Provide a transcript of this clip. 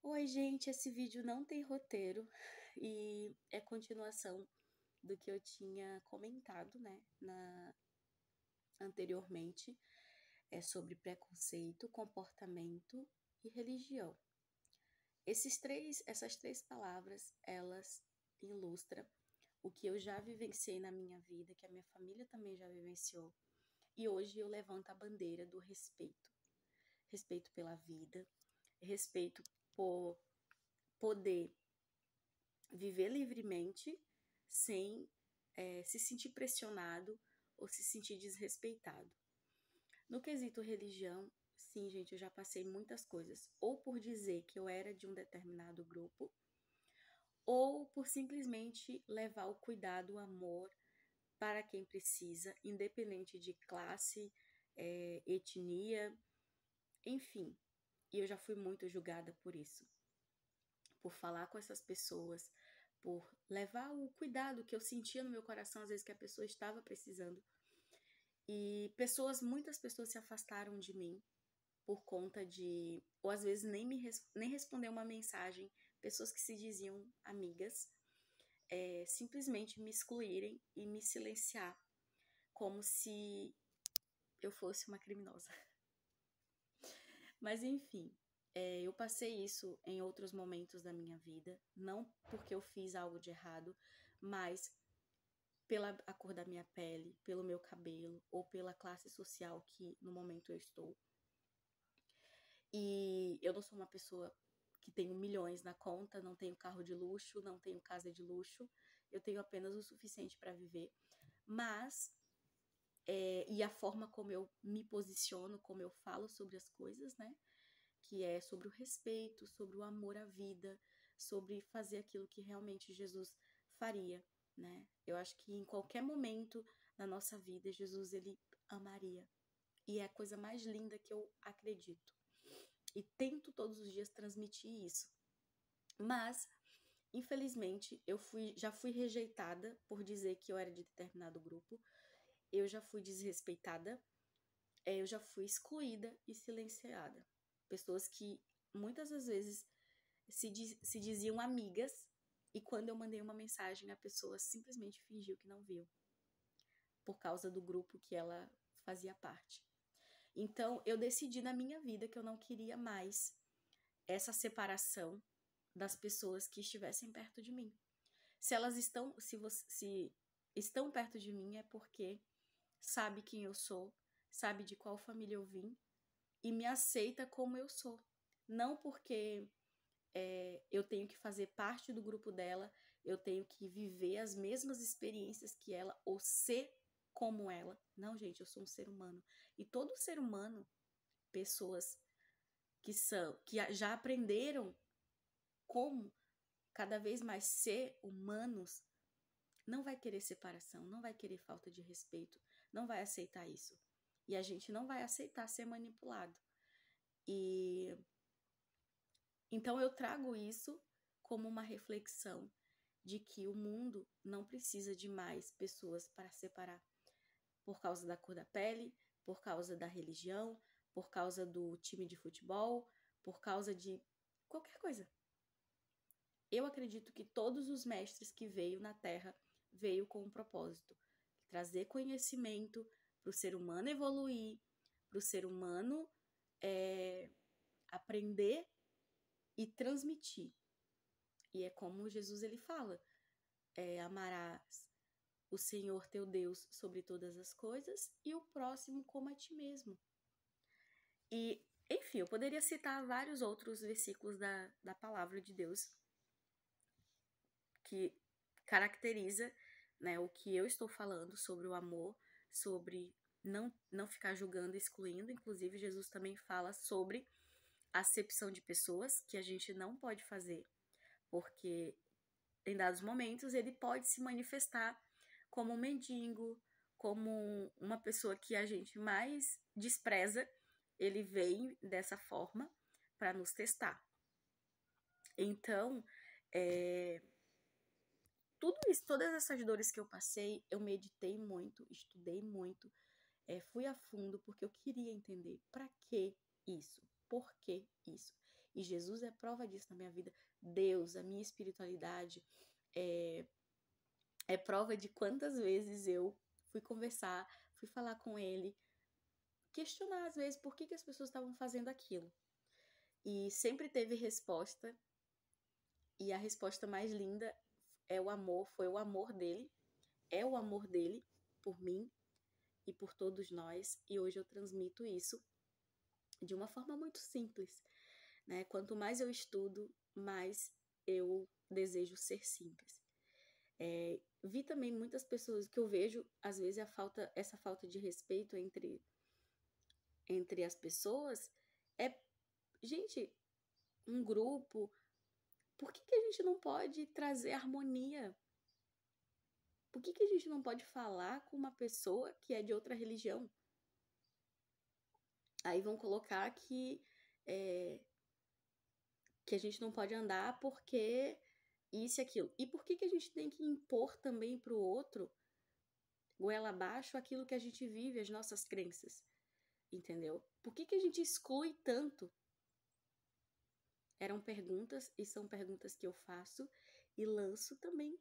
Oi, gente, esse vídeo não tem roteiro e é continuação do que eu tinha comentado, né, anteriormente, sobre preconceito, comportamento e religião. Essas três palavras, elas ilustram o que eu já vivenciei na minha vida, que a minha família também já vivenciou. E hoje eu levanto a bandeira do respeito. Respeito pela vida, respeito por poder viver livremente sem se sentir pressionado ou se sentir desrespeitado. No quesito religião, sim, gente, eu já passei muitas coisas, ou por dizer que eu era de um determinado grupo, ou por simplesmente levar o cuidado, o amor para quem precisa, independente de classe, etnia, enfim. E eu já fui muito julgada por isso, por falar com essas pessoas, por levar o cuidado que eu sentia no meu coração, às vezes que a pessoa estava precisando. E muitas pessoas se afastaram de mim por conta de, ou às vezes nem responder uma mensagem, pessoas que se diziam amigas, simplesmente me excluírem e me silenciar, como se eu fosse uma criminosa. Mas enfim, eu passei isso em outros momentos da minha vida, não porque eu fiz algo de errado, mas pela a cor da minha pele, pelo meu cabelo ou pela classe social que no momento eu estou. E eu não sou uma pessoa que tenho milhões na conta, não tenho carro de luxo, não tenho casa de luxo, eu tenho apenas o suficiente para viver. Mas, e a forma como eu me posiciono, como eu falo sobre as coisas, né? Que é sobre o respeito, sobre o amor à vida, sobre fazer aquilo que realmente Jesus faria, né? Eu acho que em qualquer momento da nossa vida, Jesus, ele amaria. E é a coisa mais linda que eu acredito. E tento todos os dias transmitir isso. Mas, infelizmente, já fui rejeitada por dizer que eu era de determinado grupo. Eu já fui desrespeitada. Eu já fui excluída e silenciada. Pessoas que muitas das vezes se diziam amigas e quando eu mandei uma mensagem a pessoa simplesmente fingiu que não viu, por causa do grupo que ela fazia parte. Então eu decidi na minha vida que eu não queria mais essa separação das pessoas que estivessem perto de mim. Se elas estão, se estão perto de mim é porque sabe quem eu sou, sabe de qual família eu vim e me aceita como eu sou. Não porque eu tenho que fazer parte do grupo dela, eu tenho que viver as mesmas experiências que ela ou ser como ela. Não, gente, eu sou um ser humano. E todo ser humano, pessoas que já aprenderam como cada vez mais ser humanos, não vai querer separação, não vai querer falta de respeito, não vai aceitar isso. E a gente não vai aceitar ser manipulado. E então eu trago isso como uma reflexão de que o mundo não precisa de mais pessoas para separar por causa da cor da pele, por causa da religião, por causa do time de futebol, por causa de qualquer coisa. Eu acredito que todos os mestres que veio na Terra veio com um propósito, trazer conhecimento para o ser humano evoluir, para o ser humano aprender e transmitir. E é como Jesus ele fala, amarás o Senhor teu Deus sobre todas as coisas e o próximo como a ti mesmo. E, enfim, eu poderia citar vários outros versículos da palavra de Deus que caracteriza, né, o que eu estou falando sobre o amor, sobre não ficar julgando e excluindo. Inclusive, Jesus também fala sobre a acepção de pessoas, que a gente não pode fazer, porque em dados momentos ele pode se manifestar como um mendigo, como uma pessoa que a gente mais despreza. Ele vem dessa forma para nos testar. Então, tudo isso, todas essas dores que eu passei, eu meditei muito, estudei muito, fui a fundo porque eu queria entender para que isso, por que isso. E Jesus é prova disso na minha vida. Deus, a minha espiritualidade, é prova de quantas vezes eu fui conversar, fui falar com ele, questionar às vezes por que as pessoas estavam fazendo aquilo. E sempre teve resposta, e a resposta mais linda é o amor, foi o amor dele, é o amor dele por mim e por todos nós, e hoje eu transmito isso de uma forma muito simples, né? Quanto mais eu estudo, mais eu desejo ser simples. Vi também muitas pessoas que eu vejo, às vezes, essa falta de respeito entre as pessoas. Gente, um grupo, por que a gente não pode trazer harmonia? Por que a gente não pode falar com uma pessoa que é de outra religião? Aí vão colocar que a gente não pode andar porque isso e aquilo. E por que a gente tem que impor também para o outro, goela abaixo, aquilo que a gente vive, as nossas crenças? Entendeu? Por que a gente exclui tanto? Eram perguntas, e são perguntas que eu faço e lanço também